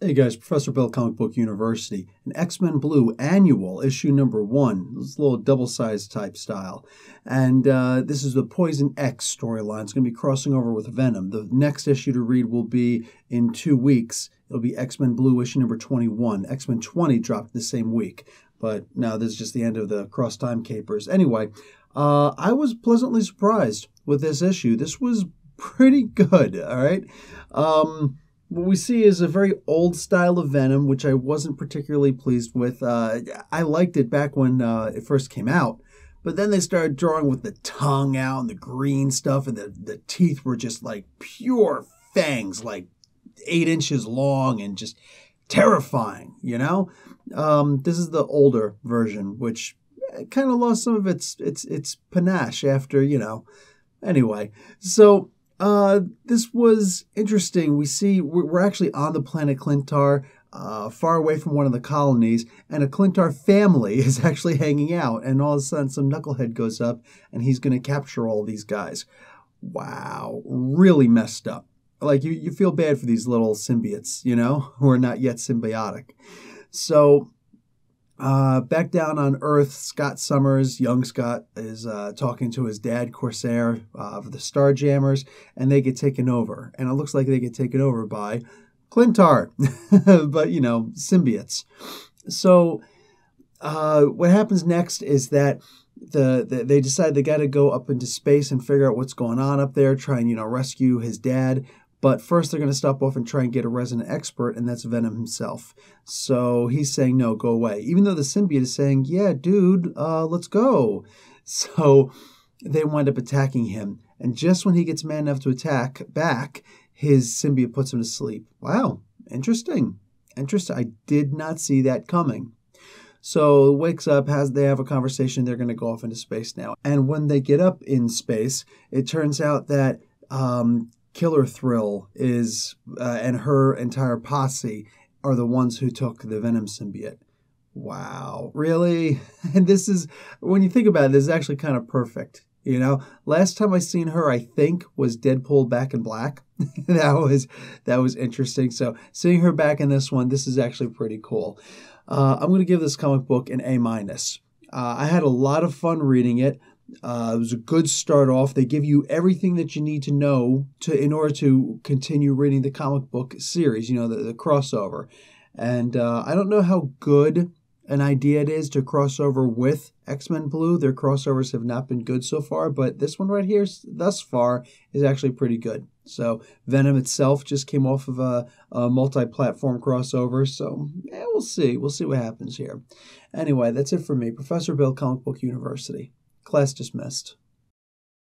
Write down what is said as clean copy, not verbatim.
Hey guys, Professor Bill, Comic Book University, an X-Men Blue annual, issue number 1. This little double-sized type style. And this is the Poison X storyline. It's going to be crossing over with Venom. The next issue to read will be in 2 weeks. It'll be X-Men Blue issue number 21. X-Men 20 dropped the same week. But now this is just the end of the cross-time capers. Anyway, I was pleasantly surprised with this issue. This was pretty good, all right? What we see is a very old style of Venom, which I wasn't particularly pleased with. I liked it back when it first came out, but then they started drawing with the tongue out and the green stuff, and the teeth were just like pure fangs, like 8 inches long and just terrifying, you know? This is the older version, which kind of lost some of its panache after, you know. Anyway, so this was interesting. We see we're actually on the planet Clintar, far away from one of the colonies, and a Clintar family is actually hanging out, and all of a sudden some knucklehead goes up and he's going to capture all these guys. Wow, really messed up. Like, you feel bad for these little symbiotes, you know, who are not yet symbiotic. So back down on Earth, Scott Summers, young Scott, is talking to his dad, Corsair, of the Starjammers, and they get taken over. And it looks like they get taken over by Clintar, but, you know, symbiotes. So what happens next is that they decide they got to go up into space and figure out what's going on up there, try and, you know, rescue his dad. But first, they're going to stop off and try and get a resident expert, and that's Venom himself. So he's saying, no, go away. Even though the symbiote is saying, yeah, dude, let's go. So they wind up attacking him. And just when he gets man enough to attack back, his symbiote puts him to sleep. Wow, interesting. Interesting. I did not see that coming. So wakes up, they have a conversation. They're going to go off into space now. And when they get up in space, it turns out that Killer Thrill is and her entire posse are the ones who took the Venom symbiote. Wow, really? And this is, when you think about it, this is actually kind of perfect. You know, last time I seen her, I think, was Deadpool Back in Black. that was interesting. So seeing her back in this one, this is actually pretty cool. I'm going to give this comic book an A-. I had a lot of fun reading it. It was a good start off. They give you everything that you need to know in order to continue reading the comic book series, you know, the crossover. And I don't know how good an idea it is to cross over with X-Men Blue. Their crossovers have not been good so far, but this one right here, thus far, is actually pretty good. So Venom itself just came off of a multi-platform crossover, so yeah, we'll see. We'll see what happens here. Anyway, that's it for me. Professor Bill, Comic Book University. Class dismissed.